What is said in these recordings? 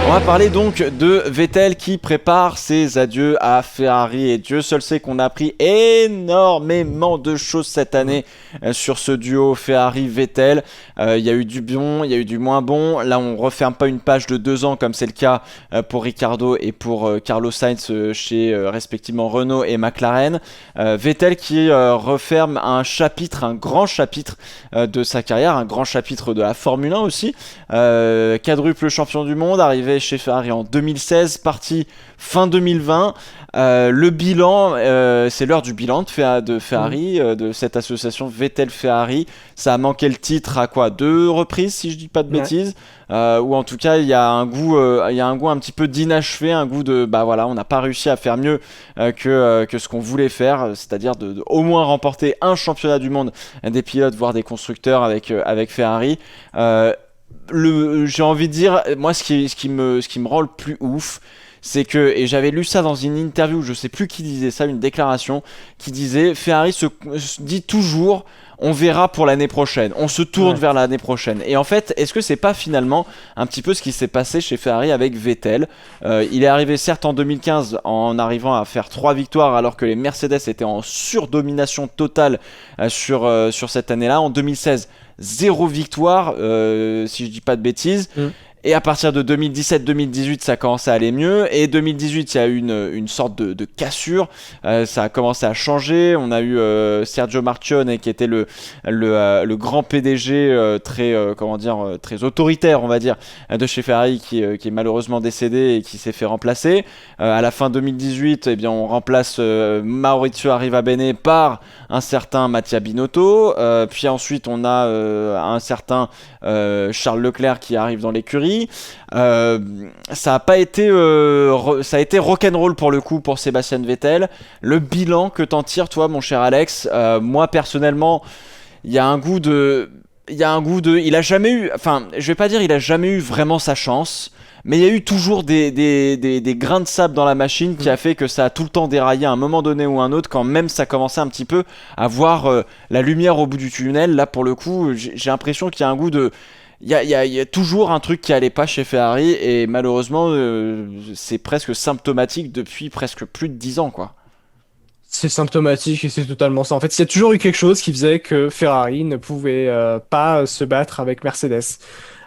On va parler donc de Vettel qui prépare ses adieux à Ferrari, et Dieu seul sait qu'on a appris énormément de choses cette année sur ce duo Ferrari-Vettel. Il y a eu du bon, il y a eu du moins bon. Là on referme pas une page de 2 ans comme c'est le cas pour Ricciardo et pour Carlos Sainz chez respectivement Renault et McLaren. Vettel qui referme un chapitre, un grand chapitre de sa carrière, un grand chapitre de la Formule 1 aussi. Quadruple champion du monde, arrivé chez Ferrari en 2016, parti fin 2020. Le bilan, c'est l'heure du bilan de Ferrari, de cette association Vettel-Ferrari. Ça a manqué le titre à quoi, 2 reprises si je dis pas de bêtises, ou en tout cas il y a un goût un petit peu d'inachevé, un goût de bah voilà, on n'a pas réussi à faire mieux que ce qu'on voulait faire, c'est-à-dire de au moins remporter un championnat du monde des pilotes voire des constructeurs avec Ferrari. J'ai envie de dire, moi ce qui me rend le plus ouf, c'est que, et j'avais lu ça dans une interview, je sais plus qui disait ça, une déclaration qui disait Ferrari se dit toujours on verra pour l'année prochaine, on se tourne vers l'année prochaine. Et en fait, est-ce que c'est pas finalement un petit peu ce qui s'est passé chez Ferrari avec Vettel? Il est arrivé certes en 2015 en arrivant à faire 3 victoires alors que les Mercedes étaient en surdomination totale sur cette année-là. En 2016, 0 victoire, si je dis pas de bêtises. Et à partir de 2017-2018, ça commençait à aller mieux. Et 2018, il y a eu une sorte de cassure. Ça a commencé à changer. On a eu Sergio Marchionne, qui était le grand PDG très autoritaire, on va dire, de chez Ferrari, qui est malheureusement décédé et qui s'est fait remplacer. À la fin 2018, eh bien, on remplace Maurizio Arrivabene par un certain Mattia Binotto. Puis ensuite, on a un certain Charles Leclerc qui arrive dans l'écurie. Ça a été rock'n'roll pour le coup pour Sébastien Vettel. Le bilan que t'en tires toi mon cher Alex, moi personnellement il a jamais eu, enfin je vais pas dire il a jamais eu vraiment sa chance, mais il y a eu toujours des grains de sable dans la machine qui a fait que ça a tout le temps déraillé à un moment donné ou un autre, quand même ça commençait un petit peu à voir la lumière au bout du tunnel. Là pour le coup j'ai l'impression qu'il y a un goût de il y a toujours un truc qui allait pas chez Ferrari, et malheureusement c'est presque symptomatique depuis presque plus de 10 ans quoi. C'est symptomatique et c'est totalement ça. En fait, il y a toujours eu quelque chose qui faisait que Ferrari ne pouvait pas se battre avec Mercedes.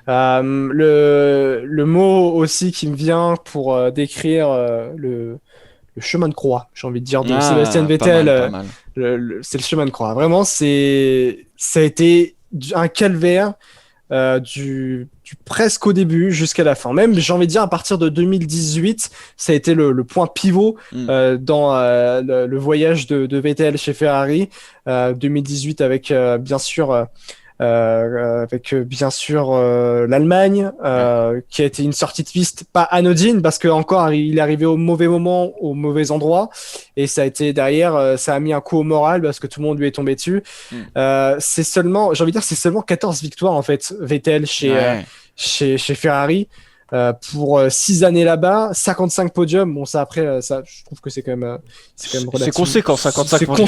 Le mot aussi qui me vient pour décrire le chemin de croix, j'ai envie de dire, de Sébastien Vettel, Pas mal. c'est le chemin de croix. Vraiment, ça a été un calvaire du presque au début jusqu'à la fin. Même, j'ai envie de dire, à partir de 2018, ça a été le point pivot dans le voyage de Vettel chez Ferrari. 2018 avec bien sûr l'Allemagne, qui a été une sortie de piste pas anodine parce que encore il est arrivé au mauvais moment, au mauvais endroit, et ça a été derrière, ça a mis un coup au moral parce que tout le monde lui est tombé dessus. C'est seulement, j'ai envie de dire, c'est seulement 14 victoires en fait Vettel chez Ferrari. Pour 6 années là-bas, 55 podiums. Bon, ça après, ça, je trouve que c'est quand même relativement. C'est conséquent, 55 C'est podiums.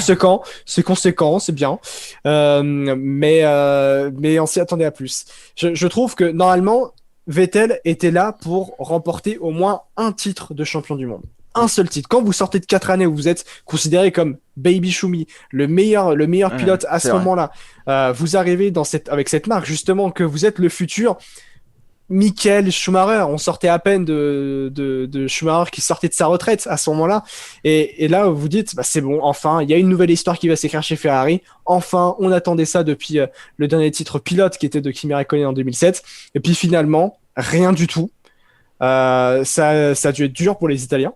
conséquent, c'est bien. Mais on s'y attendait à plus. Je trouve que normalement, Vettel était là pour remporter au moins un titre de champion du monde. Un seul titre. Quand vous sortez de 4 années où vous êtes considéré comme Baby Shumi, le meilleur pilote à ce moment-là, vous arrivez avec cette marque justement que vous êtes le futur. Michael Schumacher, on sortait à peine de Schumacher qui sortait de sa retraite à ce moment-là, et là vous dites bah, c'est bon, enfin il y a une nouvelle histoire qui va s'écrire chez Ferrari, enfin on attendait ça depuis le dernier titre pilote qui était de Kimi Räikkönen en 2007, et puis finalement rien du tout. Ça a dû être dur pour les Italiens,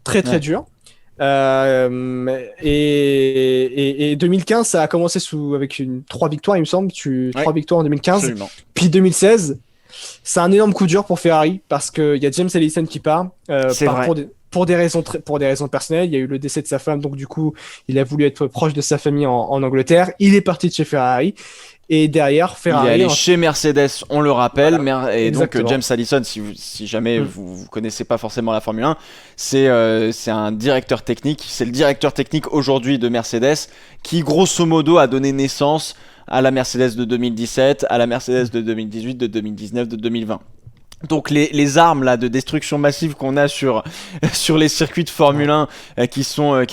très dur. Et 2015 ça a commencé avec 3 victoires il me semble, 3 victoires en 2015. Absolument. Puis 2016 c'est un énorme coup dur pour Ferrari parce qu'il y a James Allison qui part, pour des raisons personnelles. Il y a eu le décès de sa femme, donc du coup il a voulu être proche de sa famille en Angleterre. Il est parti de chez Ferrari, et derrière Ferrari il est allé chez Mercedes, on le rappelle. Voilà, et donc exactement. James Allison, si jamais vous connaissez pas forcément la Formule 1, c'est un directeur technique, c'est le directeur technique aujourd'hui de Mercedes, qui grosso modo a donné naissance à la Mercedes de 2017, à la Mercedes de 2018, de 2019, de 2020. Donc les armes là de destruction massive qu'on a sur sur les circuits de Formule 1 qui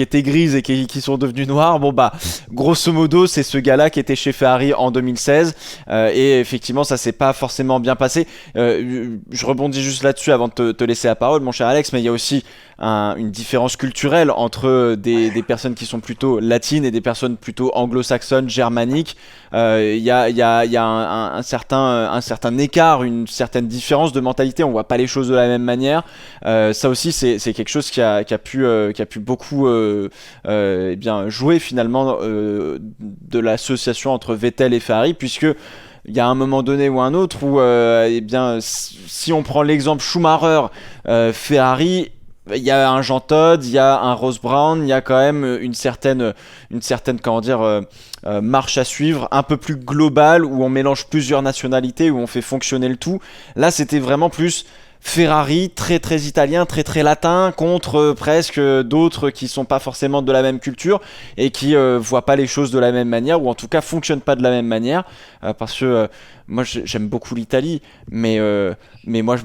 étaient grises et qui sont devenues noires, bon bah grosso modo c'est ce gars-là qui était chez Ferrari en 2016 et effectivement ça s'est pas forcément bien passé. Je rebondis juste là-dessus avant de te laisser la parole, mon cher Alex, mais il y a aussi une différence culturelle entre des personnes qui sont plutôt latines et des personnes plutôt anglo-saxonnes, germaniques. Il y a un certain écart, une certaine différence de mentalité. On voit pas les choses de la même manière. Ça aussi, c'est quelque chose qui a pu beaucoup bien jouer finalement de l'association entre Vettel et Ferrari, puisque il y a un moment donné ou un autre où eh bien si on prend l'exemple Schumacher, Ferrari, il y a un Jean Todt, il y a un Ross Brown, il y a quand même une certaine comment dire marche à suivre un peu plus globale où on mélange plusieurs nationalités, où on fait fonctionner le tout. Là, c'était vraiment plus Ferrari, très très italien, très très latin, contre presque d'autres qui sont pas forcément de la même culture et qui voient pas les choses de la même manière, ou en tout cas fonctionnent pas de la même manière, parce que moi j'aime beaucoup l'Italie, mais moi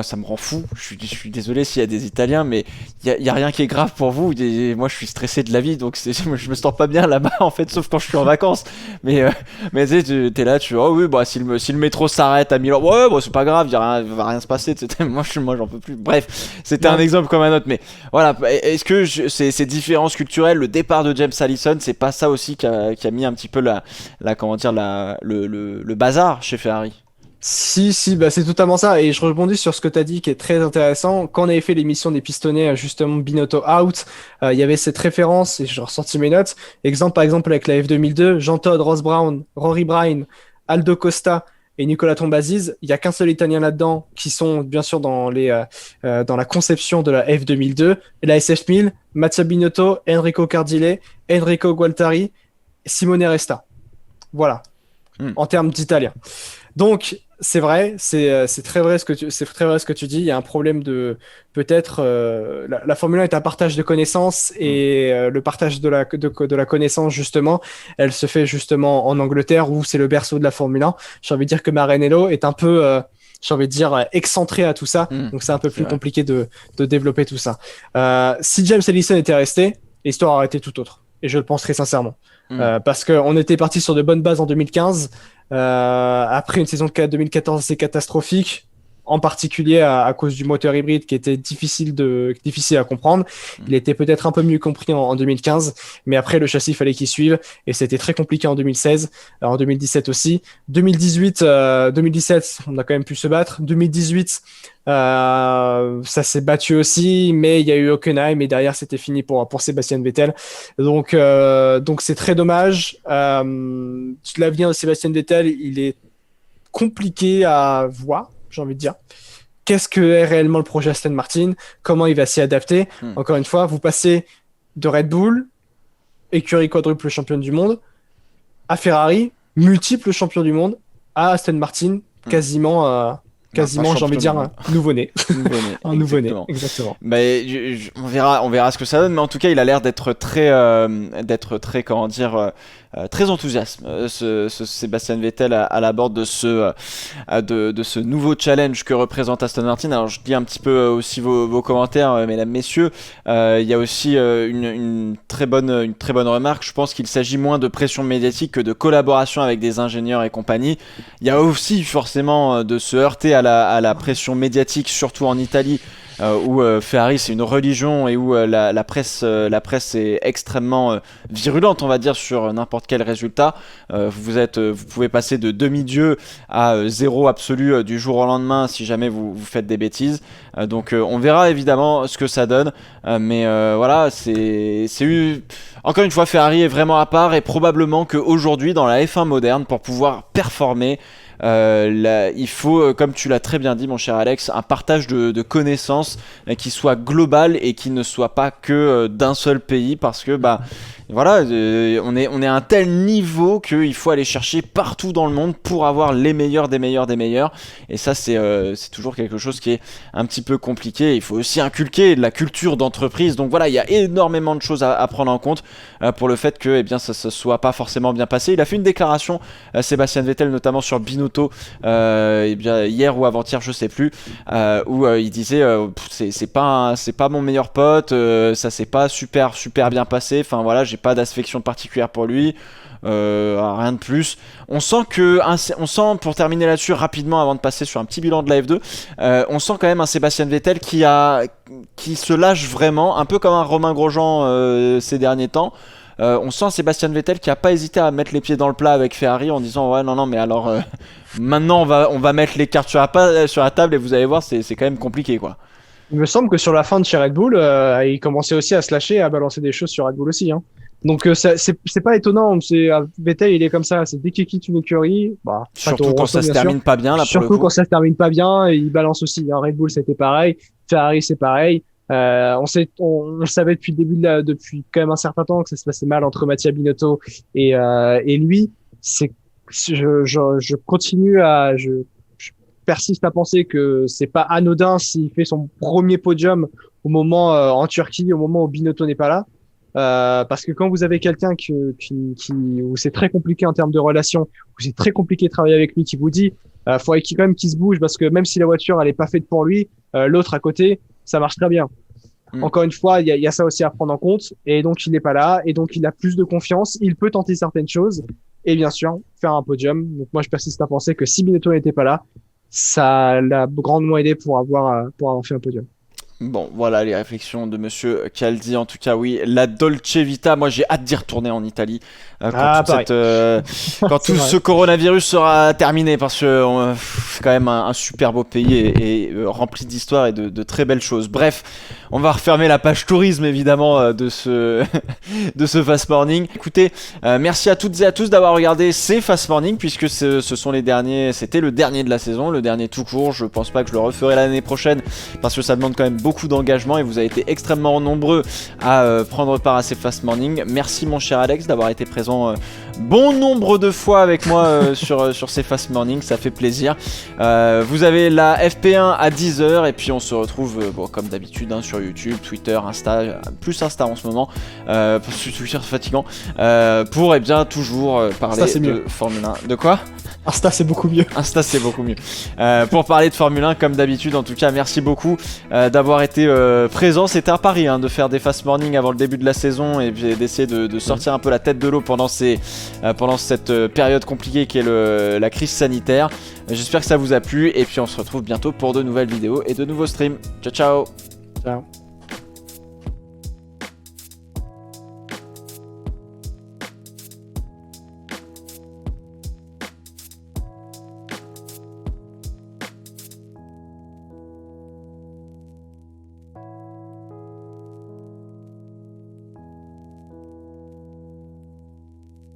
ça me rend fou. Je suis désolé s'il y a des Italiens, mais il y a rien qui est grave pour vous. Moi je suis stressé de la vie, donc je me sens pas bien là-bas en fait, sauf quand je suis en vacances. Mais tu sais, t'es là, oh oui, bah si le métro s'arrête à Milan, ouais, bah c'est pas grave, va rien se passer. Moi j'en peux plus. Bref, c'était un exemple comme un autre, mais voilà. Est-ce que ces différences culturelles, le départ de James Allison, c'est pas ça aussi qui a mis un petit peu comment dire, le bazar chez Ferrari? Si, bah c'est totalement ça. Et je rebondis sur ce que tu as dit qui est très intéressant. Quand on avait fait l'émission des pistonnets, justement, Binotto Out, il y avait cette référence, et j'ai ressorti mes notes. Par exemple, avec la F2002, Jean Todt, Ross Brown, Rory Bryan, Aldo Costa et Nicolas Tombaziz. Il n'y a qu'un seul Italien là-dedans, qui sont bien sûr dans la conception de la F2002. Et la SF1000, Mattia Binotto, Enrico Cardile, Enrico Gualtari, Simone Resta. Voilà, en termes d'italien. Donc, c'est vrai, c'est très vrai c'est très vrai ce que tu dis. Il y a un problème de peut-être la Formule 1 est un partage de connaissances et le partage de la connaissance justement, elle se fait justement en Angleterre où c'est le berceau de la Formule 1. J'ai envie de dire que Maranello est un peu j'ai envie de dire excentré à tout ça, donc c'est un peu plus compliqué de développer tout ça. Si James Allison était resté, l'histoire aurait été tout autre, et je le pense très sincèrement. Parce qu'on était parti sur de bonnes bases en 2015. Après une saison de 2014 assez catastrophique, en particulier à cause du moteur hybride qui était difficile à comprendre. Il était peut-être un peu mieux compris en 2015, mais après le châssis fallait qu'il suive et c'était très compliqué en 2016, en 2017 aussi. 2017, on a quand même pu se battre. 2018, ça s'est battu aussi, mais il y a eu Hockenheim et derrière c'était fini pour Sébastien Vettel. Donc c'est très dommage. L'avenir de Sébastien Vettel, il est compliqué à voir, j'ai envie de dire. Qu'est-ce que est réellement le projet Aston Martin? Comment il va s'y adapter? Encore une fois, vous passez de Red Bull, écurie quadruple championne du monde, à Ferrari, multiple champion du monde, à Aston Martin, quasiment, j'ai envie de dire, un nouveau-né. Un nouveau-né, exactement. On verra ce que ça donne, mais en tout cas, il a l'air d'être très, comment dire, très enthousiaste, ce Sébastien Vettel à la bord de ce nouveau challenge que représente Aston Martin. Alors, je lis un petit peu aussi vos commentaires, mesdames, messieurs. Il y a aussi une très bonne remarque. Je pense qu'il s'agit moins de pression médiatique que de collaboration avec des ingénieurs et compagnie. Il y a aussi forcément de se heurter à la pression médiatique, surtout en Italie, où Ferrari c'est une religion et où la presse est extrêmement virulente, on va dire, sur n'importe quel résultat. Vous pouvez passer de demi-dieu à zéro absolu du jour au lendemain si jamais vous faites des bêtises. Donc on verra évidemment ce que ça donne, mais voilà, encore une fois, Ferrari est vraiment à part, et probablement qu'aujourd'hui dans la F1 moderne, pour pouvoir performer, il faut, comme tu l'as très bien dit mon cher Alex, un partage de connaissances qui soit global et qui ne soit pas que d'un seul pays, parce que Voilà, on est à un tel niveau qu'il faut aller chercher partout dans le monde pour avoir les meilleurs des meilleurs des meilleurs. Et ça, c'est toujours quelque chose qui est un petit peu compliqué. Il faut aussi inculquer de la culture d'entreprise. Donc voilà, il y a énormément de choses à prendre en compte pour le fait que ça se soit pas forcément bien passé. Il a fait une déclaration, Sébastien Vettel, notamment sur Binotto, hier ou avant-hier, je sais plus, où il disait c'est pas mon meilleur pote, ça s'est pas super bien passé. Enfin voilà, j'ai pas d'affection particulière pour lui. Rien de plus. On sent, pour terminer là-dessus rapidement avant de passer sur un petit bilan de la F2, on sent quand même un Sébastien Vettel qui se lâche vraiment, un peu comme un Romain Grosjean ces derniers temps. On sent Sébastien Vettel qui a pas hésité à mettre les pieds dans le plat avec Ferrari en disant ouais non mais alors maintenant on va mettre les cartes sur la table et vous allez voir c'est quand même compliqué quoi. Il me semble que sur la fin de chez Red Bull, il commençait aussi à se lâcher et à balancer des choses sur Red Bull aussi. Hein. Donc c'est pas étonnant. Vettel il est comme ça. C'est dès qu'il quitte une écurie, surtout quand ça se termine pas bien là. Surtout quand ça se termine pas bien, il balance aussi. Hein. Red Bull c'était pareil, Ferrari c'est pareil. On le savait depuis le début depuis quand même un certain temps que ça se passait mal entre Mattia Binotto et lui. Je continue je persiste à penser que c'est pas anodin s'il fait son premier podium au moment en Turquie, au moment où Binotto n'est pas là. Parce que quand vous avez quelqu'un où c'est très compliqué en termes de relations, où c'est très compliqué de travailler avec lui, qui vous dit faudrait quand même qu'il se bouge parce que même si la voiture elle est pas faite pour lui, l'autre à côté ça marche très bien. Encore une fois, il y a ça aussi à prendre en compte et donc il n'est pas là et donc il a plus de confiance, il peut tenter certaines choses et bien sûr faire un podium. Donc moi je persiste à penser que si Binotto n'était pas là, ça l'a grandement aidé pour avoir fait un podium. Bon, voilà les réflexions de monsieur Caldi. En tout cas, oui, la Dolce Vita. Moi, j'ai hâte d'y retourner en Italie quand tout ce coronavirus sera terminé, parce que c'est quand même un super beau pays et rempli d'histoire et de très belles choses. Bref, on va refermer la page tourisme évidemment de ce Fast Morning. Écoutez, merci à toutes et à tous d'avoir regardé ces Fast Morning, puisque ce sont les derniers. C'était le dernier de la saison, le dernier tout court. Je pense pas que je le referai l'année prochaine parce que ça demande quand même beaucoup d'engagement et vous avez été extrêmement nombreux à prendre part à ces Fast Morning. Merci mon cher Alex d'avoir été présent bon nombre de fois avec moi sur ces Fast Morning, ça fait plaisir. Vous avez la FP1 à 10h et puis on se retrouve comme d'habitude sur YouTube, Twitter, Insta, plus Insta en ce moment, parce que Twitter c'est fatigant, pour toujours parler de Formule 1. De quoi ? Insta c'est beaucoup mieux. Insta c'est beaucoup mieux. Pour parler de Formule 1 comme d'habitude, en tout cas merci beaucoup d'avoir été présent. C'était un pari de faire des Fast Morning avant le début de la saison et d'essayer de sortir un peu la tête de l'eau pendant cette période compliquée qui est la crise sanitaire. J'espère que ça vous a plu et puis on se retrouve bientôt pour de nouvelles vidéos et de nouveaux streams. Ciao ciao. Ciao.